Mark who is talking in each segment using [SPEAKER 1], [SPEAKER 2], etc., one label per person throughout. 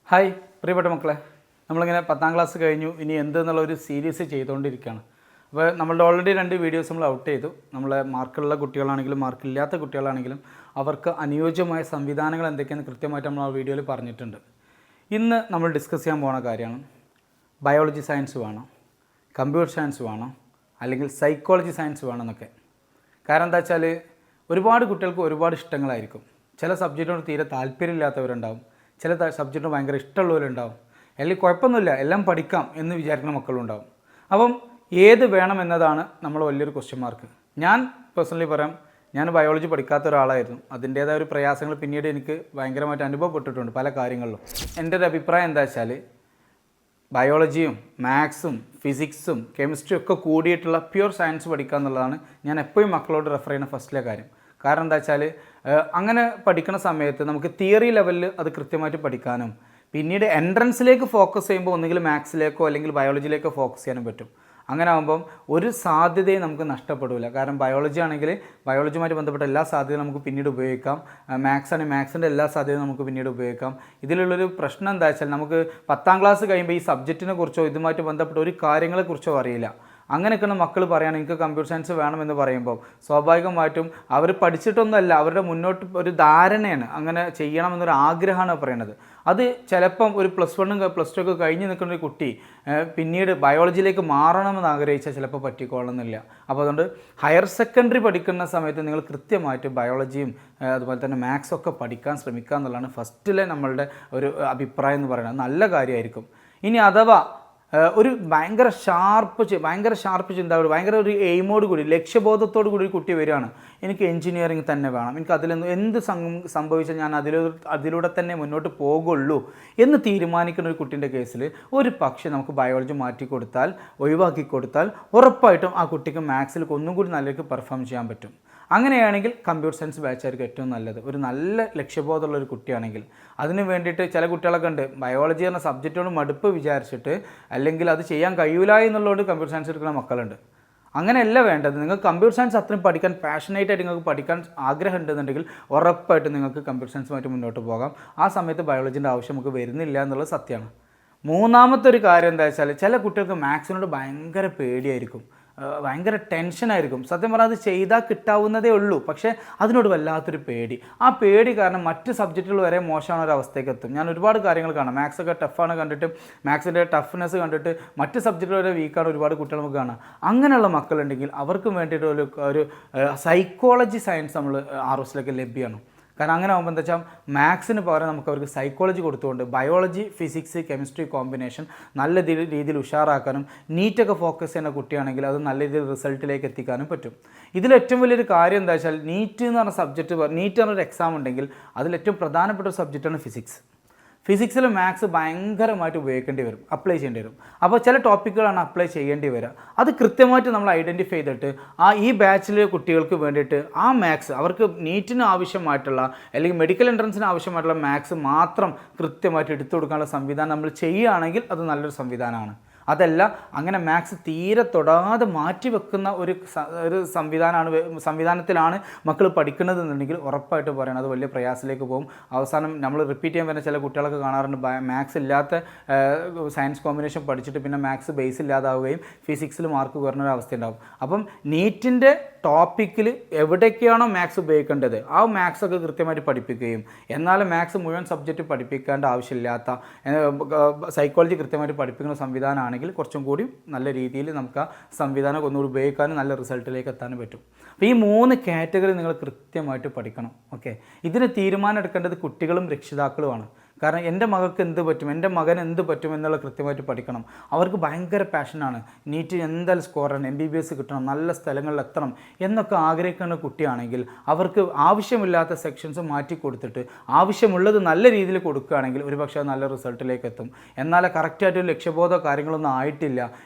[SPEAKER 1] Hi പ്രിയപ്പെട്ട മക്കളെ, നമ്മളിങ്ങനെ 10ാം ക്ലാസ് കഴിഞ്ഞു. ഇനി എന്തെന്നുള്ളൊരു സീരീസ് ചെയ്തുകൊണ്ടിരിക്കുകയാണ്. അപ്പോൾ നമ്മളുടെ ഓൾറെഡി 2 വീഡിയോസ് നമ്മൾ ഔട്ട് ചെയ്തു. നമ്മളെ മാർക്കുള്ള കുട്ടികളാണെങ്കിലും മാർക്കില്ലാത്ത കുട്ടികളാണെങ്കിലും അവർക്ക് അനുയോജ്യമായ സംവിധാനങ്ങൾ എന്തൊക്കെയെന്ന് കൃത്യമായിട്ട് നമ്മൾ ആ വീഡിയോയിൽ പറഞ്ഞിട്ടുണ്ട്. ഇന്ന് നമ്മൾ ഡിസ്കസ് ചെയ്യാൻ പോകുന്ന കാര്യമാണ് ബയോളജി സയൻസ് വേണം, കമ്പ്യൂട്ടർ സയൻസ് വേണം, അല്ലെങ്കിൽ സൈക്കോളജി സയൻസ് വേണമെന്നൊക്കെ. കാരണം എന്താ വെച്ചാൽ ഒരുപാട് കുട്ടികൾക്ക് ഒരുപാട് ഇഷ്ടങ്ങളായിരിക്കും. ചില സബ്ജക്റ്റിനോട് തീരെ താല്പര്യമില്ലാത്തവരുണ്ടാവും, ചില സബ്ജക്റ്റിന് ഭയങ്കര ഇഷ്ടമുള്ളവരുണ്ടാവും, അല്ലെങ്കിൽ കുഴപ്പമൊന്നുമില്ല എല്ലാം പഠിക്കാം എന്ന് വിചാരിക്കുന്ന മക്കളുണ്ടാവും. അപ്പം ഏത് വേണം എന്നതാണ് നമ്മൾ വലിയൊരു ക്വസ്റ്റ്യൻ മാർക്ക്. ഞാൻ പേഴ്സണലി പറയാം, ഞാൻ ബയോളജി പഠിക്കാത്ത ഒരാളായിരുന്നു. അതിൻ്റേതായ ഒരു പ്രയാസങ്ങൾ പിന്നീട് എനിക്ക് ഭയങ്കരമായിട്ട് അനുഭവപ്പെട്ടിട്ടുണ്ട് പല കാര്യങ്ങളിലും. എൻ്റെ ഒരു അഭിപ്രായം എന്താ വെച്ചാൽ ബയോളജിയും മാത്സും ഫിസിക്സും കെമിസ്ട്രിയും ഒക്കെ കൂടിയിട്ടുള്ള പ്യുവർ സയൻസ് പഠിക്കുക എന്നുള്ളതാണ് ഞാൻ എപ്പോഴും മക്കളോട് റെഫർ ചെയ്യുന്ന ഫസ്റ്റിലെ കാര്യം. കാരണം എന്താ വെച്ചാൽ അങ്ങനെ പഠിക്കുന്ന സമയത്ത് നമുക്ക് തിയറി ലെവലിൽ അത് കൃത്യമായിട്ട് പഠിക്കാനും പിന്നീട് എൻട്രൻസിലേക്ക് ഫോക്കസ് ചെയ്യുമ്പോൾ ഒന്നുകിൽ മാത്സിലേക്കോ അല്ലെങ്കിൽ ബയോളജിയിലേക്കോ ഫോക്കസ് ചെയ്യാനും പറ്റും. അങ്ങനെ ആകുമ്പം ഒരു സാധ്യതയും നമുക്ക് നഷ്ടപ്പെടില്ല. കാരണം ബയോളജി ആണെങ്കിൽ ബയോളജിയുമായിട്ട് ബന്ധപ്പെട്ട എല്ലാ സാധ്യതയും നമുക്ക് പിന്നീട് ഉപയോഗിക്കാം, മാത്സ് ആണെങ്കിൽ മാത്സിൻ്റെ എല്ലാ സാധ്യതയും നമുക്ക് പിന്നീട് ഉപയോഗിക്കാം. ഇതിലുള്ളൊരു പ്രശ്നം എന്താ വെച്ചാൽ നമുക്ക് 10ാം ക്ലാസ് കഴിയുമ്പോൾ ഈ സബ്ജക്റ്റിനെ കുറിച്ചോ ഇതുമായിട്ട് ബന്ധപ്പെട്ട ഒരു കാര്യങ്ങളെക്കുറിച്ചോ അറിയില്ല. അങ്ങനെയൊക്കെയാണ് മക്കൾ പറയുകയാണ് എനിക്ക് കമ്പ്യൂട്ടർ സയൻസ് വേണമെന്ന് പറയുമ്പോൾ സ്വാഭാവികമായിട്ടും അവർ പഠിച്ചിട്ടൊന്നുമല്ല, അവരുടെ മുന്നോട്ട് ഒരു ധാരണയാണ്, അങ്ങനെ ചെയ്യണമെന്നൊരു ആഗ്രഹമാണ് പറയുന്നത്. അത് ചിലപ്പം ഒരു +1 +2 ഒക്കെ കഴിഞ്ഞ് നിൽക്കുന്ന ഒരു കുട്ടി പിന്നീട് ബയോളജിയിലേക്ക് മാറണമെന്ന് ആഗ്രഹിച്ചാൽ ചിലപ്പോൾ പറ്റിക്കൊള്ളണമെന്നില്ല. അപ്പോൾ അതുകൊണ്ട് ഹയർ സെക്കൻഡറി പഠിക്കുന്ന സമയത്ത് നിങ്ങൾ കൃത്യമായിട്ട് ബയോളജിയും അതുപോലെ തന്നെ മാത്സും ഒക്കെ പഠിക്കാൻ ശ്രമിക്കുക എന്നുള്ളതാണ് ഫസ്റ്റിലെ നമ്മളുടെ ഒരു അഭിപ്രായം എന്ന് പറയുന്നത്. നല്ല കാര്യമായിരിക്കും. ഇനി അഥവാ ഒരു ഭയങ്കര ഷാർപ്പ് ചിന്താഗതി, ഭയങ്കര ഒരു എയിമോട് കൂടി ലക്ഷ്യബോധത്തോടു കൂടി ഒരു കുട്ടി വരികയാണ്, എനിക്ക് എഞ്ചിനീയറിംഗ് തന്നെ വേണം, എനിക്ക് എന്ത് സംഭവിച്ചാൽ ഞാൻ അതിലൂടെ തന്നെ മുന്നോട്ട് പോകുള്ളൂ എന്ന് തീരുമാനിക്കുന്ന ഒരു കുട്ടീൻ്റെ കേസിൽ ഒരു പക്ഷേ നമുക്ക് ബയോളജി മാറ്റിക്കൊടുത്താൽ, ഒഴിവാക്കി കൊടുത്താൽ ഉറപ്പായിട്ടും ആ കുട്ടിക്ക് മാത്സിൽ ഒന്നും കൂടി നല്ലൊരു പെർഫോം ചെയ്യാൻ പറ്റും. അങ്ങനെയാണെങ്കിൽ കമ്പ്യൂട്ടർ സയൻസ് ബാച്ചായിരിക്കും ഏറ്റവും നല്ലത്. ഒരു നല്ല ലക്ഷ്യബോധമുള്ള ഒരു കുട്ടിയാണെങ്കിൽ. അതിന് വേണ്ടിയിട്ട് ചില കുട്ടികളൊക്കെ ഉണ്ട് ബയോളജി എന്ന സബ്ജക്റ്റോട് മടുപ്പ് വിചാരിച്ചിട്ട് അല്ലെങ്കിൽ അത് ചെയ്യാൻ കഴിയില്ല എന്നുള്ളതുകൊണ്ട് കമ്പ്യൂട്ടർ സയൻസ് എടുക്കുന്ന മക്കളുണ്ട്. അങ്ങനെയല്ല വേണ്ടത്. നിങ്ങൾക്ക് കമ്പ്യൂട്ടർ സയൻസ് അത്രയും പഠിക്കാൻ പാഷനേറ്റായിട്ട് നിങ്ങൾക്ക് പഠിക്കാൻ ആഗ്രഹം ഉണ്ടെന്നുണ്ടെങ്കിൽ ഉറപ്പായിട്ട് നിങ്ങൾക്ക് കമ്പ്യൂട്ടർ സയൻസുമായിട്ട് മുന്നോട്ട് പോകാം. ആ സമയത്ത് ബയോളജിൻ്റെ ആവശ്യം നമുക്ക് വരുന്നില്ല എന്നുള്ളത് സത്യമാണ്. മൂന്നാമത്തെ ഒരു കാര്യം എന്താ വെച്ചാൽ ചില കുട്ടികൾക്ക് മാത്സിനോട് ഭയങ്കര പേടിയായിരിക്കും, ഭയങ്കര ടെൻഷനായിരിക്കും. സത്യം പറഞ്ഞാൽ അത് ചെയ്താൽ കിട്ടാവുന്നതേ ഉള്ളൂ, പക്ഷേ അതിനോട് വല്ലാത്തൊരു പേടി. ആ പേടി കാരണം മറ്റ് സബ്ജക്റ്റുകൾ വരെ മോശமான ഒരു അവസ്ഥയ്ക്ക് എത്തും. ഞാൻ ഒരുപാട് കാര്യങ്ങൾ കാണാം, മാത്സൊക്കെ ടഫാണ് കണ്ടിട്ട് മാത്സിൻ്റെ ടഫ്നെസ് കണ്ടിട്ട് മറ്റ് സബ്ജക്റ്റുകൾ വരെ വീക്കാണ് ഒരുപാട് കുട്ടികൾ നമുക്ക് കാണാം. അങ്ങനെയുള്ള മക്കളുണ്ടെങ്കിൽ അവർക്ക് വേണ്ടിയിട്ട് ഒരു സൈക്കോളജി സയൻസ് നമ്മൾ ROSലേക്ക് ലഭ്യമാണ്. കാരണം അങ്ങനെ ആകുമ്പോൾ എന്താ വെച്ചാൽ മാത്സിന് പകരം നമുക്ക് അവർക്ക് സൈക്കോളജി കൊടുത്തുകൊണ്ട് ബയോളജി ഫിസിക്സ് കെമിസ്ട്രി കോമ്പിനേഷൻ നല്ല രീതിയിൽ ഉഷാറാക്കാനും നീറ്റൊക്കെ ഫോക്കസ് ചെയ്യുന്ന കുട്ടിയാണെങ്കിൽ അത് നല്ല രീതിയിൽ റിസൾട്ടിലേക്ക് എത്തിക്കാനും പറ്റും. ഇതിലേറ്റവും വലിയൊരു കാര്യം എന്താ വെച്ചാൽ നീറ്റ് എന്ന് പറഞ്ഞ സബ്ജക്റ്റ്, നീറ്റ് എന്നൊരു എക്സാം ഉണ്ടെങ്കിൽ അതിലേറ്റവും പ്രധാനപ്പെട്ട ഒരു സബ്ജക്റ്റാണ് ഫിസിക്സ്. ഫിസിക്സിൽ മാത്സ് ഭയങ്കരമായിട്ട് ഉപയോഗിക്കേണ്ടി വരും, അപ്ലൈ ചെയ്യേണ്ടി വരും. അപ്പോൾ ചില ടോപ്പിക്കുകളാണ് അപ്ലൈ ചെയ്യേണ്ടി വരിക. അത് കൃത്യമായിട്ട് നമ്മൾ ഐഡൻറ്റിഫൈ ചെയ്തിട്ട് ഈ ബാച്ചിലെ കുട്ടികൾക്ക് വേണ്ടിയിട്ട് ആ മാത്സ് അവർക്ക് നീറ്റിന് ആവശ്യമായിട്ടുള്ള അല്ലെങ്കിൽ മെഡിക്കൽ എൻട്രൻസിന് ആവശ്യമായിട്ടുള്ള മാത്സ് മാത്രം കൃത്യമായിട്ട് എടുത്തു കൊടുക്കാനുള്ള സംവിധാനം നമ്മൾ ചെയ്യുകയാണെങ്കിൽ അത് നല്ലൊരു സംവിധാനമാണ്. അതല്ല അങ്ങനെ മാത്സ് തീരെ തൊടാതെ മാറ്റി വെക്കുന്ന ഒരു സംവിധാനത്തിലാണ് മക്കൾ പഠിക്കുന്നതെന്നുണ്ടെങ്കിൽ ഉറപ്പായിട്ട് പറയണം അത് വലിയ പ്രയാസത്തിലേക്ക് പോകും. അവസാനം നമ്മൾ റിപ്പീറ്റ് ചെയ്യാൻ വരുന്ന ചില കുട്ടികളൊക്കെ കാണാറുണ്ട്, മാത്സ് ഇല്ലാത്ത സയൻസ് കോമ്പിനേഷൻ പഠിച്ചിട്ട് പിന്നെ മാത്സ് ബേസ് ഇല്ലാതാവുകയും ഫിസിക്സിൽ മാർക്ക് കുറഞ്ഞൊരു അവസ്ഥ ഉണ്ടാകും. അപ്പം നീറ്റിൻ്റെ ടോപ്പിക്കിൽ എവിടേക്കാണോ മാത്സ് ഉപയോഗിക്കേണ്ടത് ആ മാത്സൊക്കെ കൃത്യമായിട്ട് പഠിപ്പിക്കുകയും എന്നാലും മാത്സ് മുഴുവൻ സബ്ജക്റ്റ് പഠിപ്പിക്കേണ്ട ആവശ്യമില്ലാത്ത സൈക്കോളജി കൃത്യമായിട്ട് പഠിപ്പിക്കുന്ന സംവിധാനമാണെങ്കിൽ കുറച്ചും കൂടി നല്ല രീതിയിൽ നമുക്ക് ആ സംവിധാനം ഒന്നുകൂടി ഉപയോഗിക്കാനും നല്ല റിസൾട്ടിലേക്ക് എത്താനും പറ്റും. അപ്പോൾ ഈ 3 കാറ്റഗറി നിങ്ങൾ കൃത്യമായിട്ട് പഠിക്കണം. ഓക്കെ, ഇതിന് തീരുമാനം എടുക്കേണ്ടത് കുട്ടികളും രക്ഷിതാക്കളുമാണ്. കാരണം എൻ്റെ മകൾക്ക് എന്ത് പറ്റും, എൻ്റെ മകൻ എന്ത് പറ്റും എന്നുള്ള കൃത്യമായിട്ട് പഠിക്കണം. അവർക്ക് ഭയങ്കര പാഷനാണ്, നീറ്റ് എന്തായാലും സ്കോറാണ്, MBBS കിട്ടണം, നല്ല സ്ഥലങ്ങളിൽ എത്തണം എന്നൊക്കെ ആഗ്രഹിക്കുന്ന കുട്ടിയാണെങ്കിൽ അവർക്ക് ആവശ്യമില്ലാത്ത സെക്ഷൻസ് മാറ്റി കൊടുത്തിട്ട് ആവശ്യമുള്ളത് നല്ല രീതിയിൽ കൊടുക്കുകയാണെങ്കിൽ ഒരുപക്ഷെ നല്ല റിസൾട്ടിലേക്ക് എത്തും. എന്നാൽ കറക്റ്റായിട്ടൊരു ലക്ഷ്യബോധമോ കാര്യങ്ങളൊന്നും ആയിട്ടില്ല,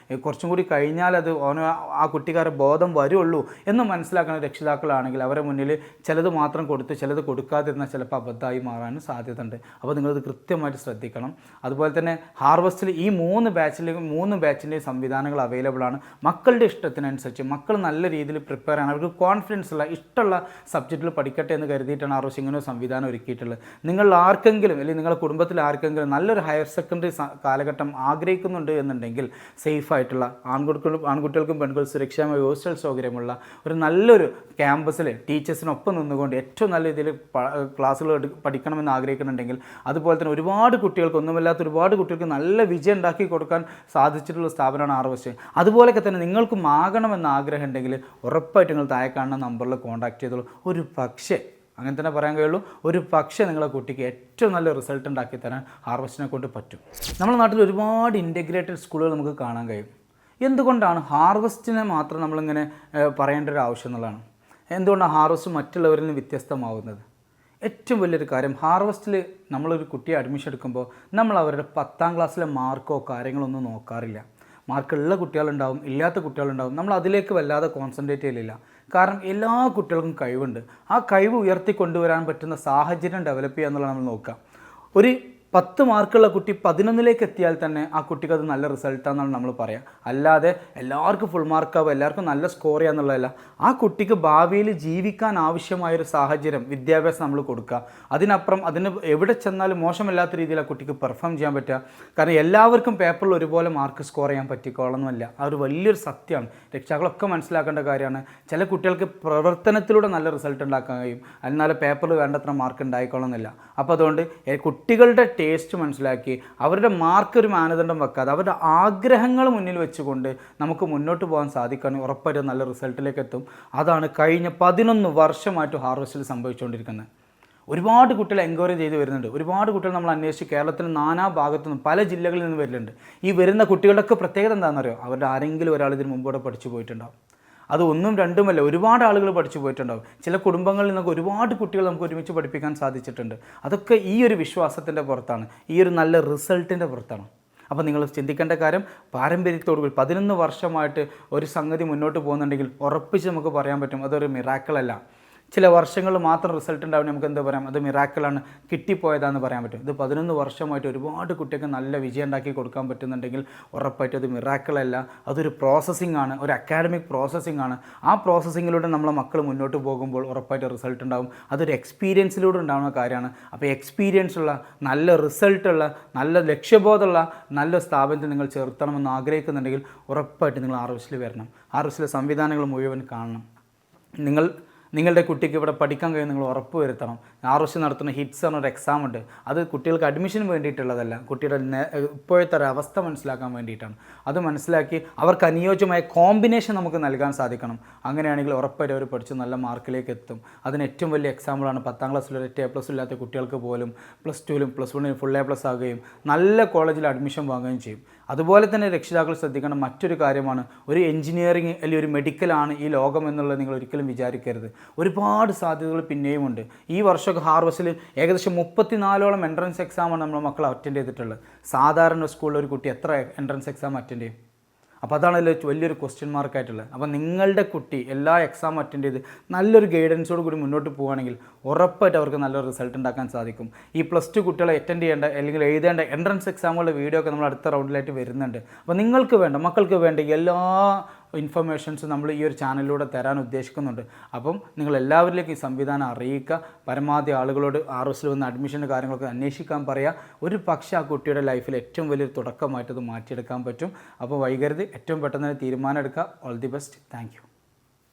[SPEAKER 1] കുറച്ചും കൂടി കഴിഞ്ഞാൽ അത് ആ കുട്ടിക്കാരുടെ ബോധം വരുള്ളൂ എന്ന് മനസ്സിലാക്കുന്ന രക്ഷിതാക്കളാണെങ്കിൽ അവരെ മുന്നിൽ ചിലത് മാത്രം കൊടുത്ത് ചിലത് കൊടുക്കാതിരുന്നാൽ ചിലപ്പോൾ അബദ്ധമായി മാറാനും സാധ്യത ഉണ്ട്. അപ്പോൾ നിങ്ങളത് കൃത്യമായിട്ട് ശ്രദ്ധിക്കണം. അതുപോലെ തന്നെ ഹാർവസ്റ്റിൽ ഈ 3 ബാച്ചിൻ്റെയും സംവിധാനങ്ങൾ അവൈലബിൾ ആണ്. മക്കളുടെ ഇഷ്ടത്തിനനുസരിച്ച് മക്കൾ നല്ല രീതിയിൽ പ്രിപ്പയർ ആണ്, അവർക്ക് കോൺഫിഡൻസ് ഉള്ള ഇഷ്ടമുള്ള സബ്ജക്റ്റിൽ പഠിക്കട്ടെ എന്ന് കരുതിയിട്ടാണ് ഹാർവസ്റ്റ് ഇങ്ങനെ ഒരു സംവിധാനം ഒരുക്കിയിട്ടുള്ളത്. നിങ്ങൾ ആർക്കെങ്കിലും അല്ലെങ്കിൽ നിങ്ങളുടെ കുടുംബത്തിൽ ആർക്കെങ്കിലും നല്ലൊരു ഹയർ സെക്കൻഡറി കാലഘട്ടം ആഗ്രഹിക്കുന്നുണ്ട് എന്നുണ്ടെങ്കിൽ സേഫായിട്ടുള്ള ആൺകുട്ടികൾക്കും പെൺകുട്ടികൾക്കും സുരക്ഷിതമായ ഹോസ്റ്റൽ സൗകര്യമുള്ള ഒരു നല്ലൊരു ക്യാമ്പസിൽ ടീച്ചേഴ്സിനൊപ്പം നിന്നുകൊണ്ട് ഏറ്റവും നല്ല രീതിയിൽ ക്ലാസ്സുകൾ പഠിക്കണമെന്ന് ആഗ്രഹിക്കുന്നുണ്ടെങ്കിൽ, അതുപോലെ തന്നെ ഒരുപാട് കുട്ടികൾക്ക് ഒന്നുമില്ലാത്ത ഒരുപാട് കുട്ടികൾക്ക് നല്ല വിജയം ഉണ്ടാക്കി കൊടുക്കാൻ സാധിച്ചിട്ടുള്ള സ്ഥാപനമാണ് ഹാർവസ്റ്റ്. അതുപോലെയൊക്കെ തന്നെ നിങ്ങൾക്കും ആകണമെന്ന് ആഗ്രഹം ഉണ്ടെങ്കിൽ ഉറപ്പായിട്ട് നിങ്ങൾ താഴെ കാണുന്ന നമ്പറിൽ കോൺടാക്ട് ചെയ്തോളൂ. ഒരു പക്ഷേ അങ്ങനെ തന്നെ പറയാൻ കഴിയുള്ളൂ, ഒരു പക്ഷേ നിങ്ങളെ കുട്ടിക്ക് ഏറ്റവും നല്ല റിസൾട്ട് ഉണ്ടാക്കി തരാൻ ഹാർവസ്റ്റിനെ കൊണ്ട് പറ്റും. നമ്മുടെ നാട്ടിൽ ഒരുപാട് ഇൻറ്റഗ്രേറ്റഡ് സ്കൂളുകൾ നമുക്ക് കാണാൻ കഴിയും. എന്തുകൊണ്ടാണ് ഹാർവസ്റ്റിനെ മാത്രം നമ്മളിങ്ങനെ പറയേണ്ട ഒരു ആവശ്യം എന്നുള്ളതാണ്. എന്തുകൊണ്ടാണ് ഹാർവസ്റ്റ് മറ്റുള്ളവരിൽ നിന്ന് വ്യത്യസ്തമാവുന്നത്? ഏറ്റവും വലിയൊരു കാര്യം, ഹാർവസ്റ്റിൽ നമ്മളൊരു കുട്ടിയെ അഡ്മിഷൻ എടുക്കുമ്പോൾ നമ്മൾ അവരുടെ 10ാം ക്ലാസ്സിലെ മാർക്കോ കാര്യങ്ങളൊന്നും നോക്കാറില്ല. മാർക്കുള്ള കുട്ടികളുണ്ടാവും, ഇല്ലാത്ത കുട്ടികളുണ്ടാവും. നമ്മൾ അതിലേക്ക് വല്ലാതെ കോൺസെൻട്രേറ്റ് ചെയ്യലില്ല. കാരണം എല്ലാ കുട്ടികൾക്കും കഴിവുണ്ട്. ആ കഴിവ് ഉയർത്തിക്കൊണ്ടുവരാൻ പറ്റുന്ന സാഹചര്യം ഡെവലപ്പ് ചെയ്യുക എന്നുള്ളത് നമ്മൾ നോക്കുക. ഒരു 10 മാർക്കുള്ള കുട്ടി 11ലേക്ക് എത്തിയാൽ തന്നെ ആ കുട്ടിക്ക് അത് നല്ല റിസൾട്ടാണെന്നാണ് നമ്മൾ പറയുക. അല്ലാതെ എല്ലാവർക്കും ഫുൾ മാർക്കാവുക, എല്ലാവർക്കും നല്ല സ്കോർ ചെയ്യുക എന്നുള്ളതല്ല. ആ കുട്ടിക്ക് ഭാവിയിൽ ജീവിക്കാൻ ആവശ്യമായൊരു സാഹചര്യം, വിദ്യാഭ്യാസം നമ്മൾ കൊടുക്കുക. അതിനപ്പുറം അതിന് എവിടെ ചെന്നാലും മോശമല്ലാത്ത രീതിയിൽ ആ കുട്ടിക്ക് പെർഫോം ചെയ്യാൻ പറ്റുക. കാരണം എല്ലാവർക്കും പേപ്പറിൽ ഒരുപോലെ മാർക്ക് സ്കോർ ചെയ്യാൻ പറ്റിക്കോളണമെന്നില്ല. ആ ഒരു വലിയൊരു സത്യമാണ്. രക്ഷിതാക്കളൊക്കെ മനസ്സിലാക്കേണ്ട കാര്യമാണ്. ചില കുട്ടികൾക്ക് പ്രവർത്തനത്തിലൂടെ നല്ല റിസൾട്ട് ഉണ്ടാക്കാൻ കഴിയും, എന്നാൽ പേപ്പറിൽ വേണ്ടത്ര മാർക്ക് ഉണ്ടായിക്കോളണമെന്നില്ല. അപ്പോൾ അതുകൊണ്ട് കുട്ടികളുടെ ടേസ്റ്റ് മനസ്സിലാക്കി അവരുടെ മാർക്ക് ഒരു മാനദണ്ഡം വെക്കാതെ അവരുടെ ആഗ്രഹങ്ങൾ മുന്നിൽ വെച്ചുകൊണ്ട് നമുക്ക് മുന്നോട്ട് പോകാൻ സാധിക്കുകയാണെങ്കിൽ ഉറപ്പായിട്ടും നല്ല റിസൾട്ടിലേക്ക് എത്തും. അതാണ് കഴിഞ്ഞ 11 വർഷമായിട്ട് ഹാർവസ്റ്റിൽ സംഭവിച്ചുകൊണ്ടിരിക്കുന്നത്. ഒരുപാട് കുട്ടികൾ എൻക്വയറി ചെയ്ത് വരുന്നുണ്ട്. ഒരുപാട് കുട്ടികൾ നമ്മൾ അന്വേഷിച്ച് കേരളത്തിൽ നാനാ ഭാഗത്തു നിന്നും പല ജില്ലകളിൽ നിന്ന് വരുന്നുണ്ട്. ഈ വരുന്ന കുട്ടികളുടെയൊക്കെ പ്രത്യേകത എന്താണെന്നറിയോ? അവരുടെ ആരെങ്കിലും ഒരാൾ ഇതിന് മുമ്പോടെ പഠിച്ചു പോയിട്ടുണ്ടാവും. അത് 1ഉം 2ഉമല്ല, ഒരുപാട് ആളുകൾ പഠിച്ചു പോയിട്ടുണ്ടാവും. ചില കുടുംബങ്ങളിൽ നിന്നൊക്കെ ഒരുപാട് കുട്ടികൾ നമുക്ക് ഒരുമിച്ച് പഠിപ്പിക്കാൻ സാധിച്ചിട്ടുണ്ട്. അതൊക്കെ ഈ ഒരു വിശ്വാസത്തിൻ്റെ പുറത്താണ്, ഈ ഒരു നല്ല റിസൾട്ടിൻ്റെ പുറത്താണ്. അപ്പോൾ നിങ്ങൾ ചിന്തിക്കേണ്ട കാര്യം, പാരമ്പര്യത്തോടുകൂടി 11 വർഷമായിട്ട് ഒരു സംഗതി മുന്നോട്ട് പോകുന്നുണ്ടെങ്കിൽ ഉറപ്പിച്ച് നമുക്ക് പറയാൻ പറ്റും അതൊരു മിറാക്കിളല്ല. ചില വർഷങ്ങൾ മാത്രം റിസൾട്ട് ഉണ്ടാവും, നമുക്ക് എന്താ പറയാം, അത് മിറാക്കിളാണ്, കിട്ടിപ്പോയതാണെന്ന് പറയാൻ പറ്റും. ഇത് 11 വർഷമായിട്ട് ഒരുപാട് കുട്ടികൾക്ക് നല്ല വിജയം ഉണ്ടാക്കി കൊടുക്കാൻ പറ്റുന്നുണ്ടെങ്കിൽ ഉറപ്പായിട്ടും അത് മിറാക്കിളല്ല, അതൊരു പ്രോസസ്സിംഗ് ആണ്, ഒരു അക്കാഡമിക് പ്രോസസ്സിംഗ് ആണ്. ആ പ്രോസസ്സിങ്ങിലൂടെ നമ്മളെ മക്കൾ മുന്നോട്ട് പോകുമ്പോൾ ഉറപ്പായിട്ട് റിസൾട്ട് ഉണ്ടാവും. അതൊരു എക്സ്പീരിയൻസിലൂടെ ഉണ്ടാകുന്ന കാര്യമാണ്. അപ്പോൾ എക്സ്പീരിയൻസ് ഉള്ള, നല്ല റിസൾട്ടുള്ള, നല്ല ലക്ഷ്യബോധമുള്ള നല്ല സ്ഥാപനത്തിൽ നിങ്ങൾ ചേർത്തണമെന്ന് ആഗ്രഹിക്കുന്നുണ്ടെങ്കിൽ ഉറപ്പായിട്ട് നിങ്ങൾ ഹാർവസ്റ്റിൽ വരണം. ഹാർവസ്റ്റിലെ സംവിധാനങ്ങൾ മുഴുവൻ കാണണം. നിങ്ങളുടെ കുട്ടിക്ക് ഇവിടെ പഠിക്കാൻ കഴിയും നിങ്ങൾ ഉറപ്പ് വരുത്തണം. ഹാർവസ്റ്റ് നടത്തുന്ന ഹിറ്റ്സ് എന്നൊരു എക്സാം ഉണ്ട്. അത് കുട്ടികൾക്ക് അഡ്മിഷന് വേണ്ടിയിട്ടുള്ളതല്ല, കുട്ടിയുടെ ഇപ്പോഴത്തെ ഒരു അവസ്ഥ മനസ്സിലാക്കാൻ വേണ്ടിയിട്ടാണ്. അത് മനസ്സിലാക്കി അവർക്ക് അനുയോജ്യമായ കോമ്പിനേഷൻ നമുക്ക് നൽകാൻ സാധിക്കണം. അങ്ങനെയാണെങ്കിൽ ഉറപ്പായിട്ട് അവർ പഠിച്ച് നല്ല മാർക്കിലേക്ക് എത്തും. അതിന് ഏറ്റവും വലിയ എക്സാമ്പിളാണ് 10ാം ക്ലാസ്സിൽ ഒരു A+ ഇല്ലാത്ത കുട്ടികൾക്ക് പോലും +2ലും +1ലും ഫുൾ A+ ആകുകയും നല്ല കോളേജിൽ അഡ്മിഷൻ വാങ്ങുകയും ചെയ്യും. അതുപോലെ തന്നെ രക്ഷിതാക്കൾ ശ്രദ്ധിക്കേണ്ട മറ്റൊരു കാര്യമാണ്, ഒരു എഞ്ചിനീയറിംഗ് അല്ലെങ്കിൽ ഒരു മെഡിക്കലാണ് ഈ ലോകം എന്നുള്ളത് നിങ്ങൾ ഒരിക്കലും വിചാരിക്കരുത്. ഒരുപാട് സാധ്യതകൾ പിന്നെയുമുണ്ട്. ഈ വർഷമൊക്കെ ഹാർവസ്റ്റിൽ ഏകദേശം 34ഓളം എൻട്രൻസ് എക്സാമാണ് നമ്മുടെ മക്കൾ അറ്റൻഡ് ചെയ്തിട്ടുള്ളത്. സാധാരണ സ്കൂളിൽ ഒരു കുട്ടി എത്ര എൻട്രൻസ് എക്സാം അറ്റൻഡ് ചെയ്യും? അപ്പോൾ അതാണല്ലോ വലിയൊരു ക്വസ്റ്റ്യൻ മാർക്കായിട്ടുള്ളത്. അപ്പോൾ നിങ്ങളുടെ കുട്ടി എല്ലാ എക്സാം അറ്റൻഡ് ചെയ്ത് നല്ലൊരു ഗൈഡൻസോട് കൂടി മുന്നോട്ട് പോവുകയാണെങ്കിൽ ഉറപ്പായിട്ട് അവർക്ക് നല്ലൊരു റിസൾട്ട് ഉണ്ടാക്കാൻ സാധിക്കും. ഈ +2 കുട്ടികളെ അറ്റൻഡ് ചെയ്യേണ്ട അല്ലെങ്കിൽ എഴുതേണ്ട എൻട്രൻസ് എക്സാമുകളുടെ വീഡിയോ ഒക്കെ നമ്മൾ അടുത്ത റൗണ്ടിലായിട്ട് വരുന്നുണ്ട്. അപ്പോൾ നിങ്ങൾക്ക് വേണ്ട, മക്കൾക്ക് വേണ്ട എല്ലാ ഇൻഫർമേഷൻസ് നമ്മൾ ഈ ഒരു ചാനലിലൂടെ തരാൻ ഉദ്ദേശിക്കുന്നുണ്ട്. അപ്പം നിങ്ങൾ എല്ലാവരിലേക്കും ഈ സംവിധാനം അറിയിക്കുക. പരമാവധി ആളുകളോട് ഹാർവസ്റ്റിൽ വന്ന് അഡ്മിഷൻ്റെ കാര്യങ്ങളൊക്കെ അന്വേഷിക്കാൻ പറയുക. ഒരു പക്ഷേ ആ കുട്ടിയുടെ ലൈഫിൽ ഏറ്റവും വലിയൊരു തുടക്കമായിട്ട് അത് മാറ്റിയെടുക്കാൻ പറ്റും. അപ്പോൾ വൈകരുത്, ഏറ്റവും പെട്ടെന്ന് തീരുമാനം എടുക്കുക. All the best. Thank you.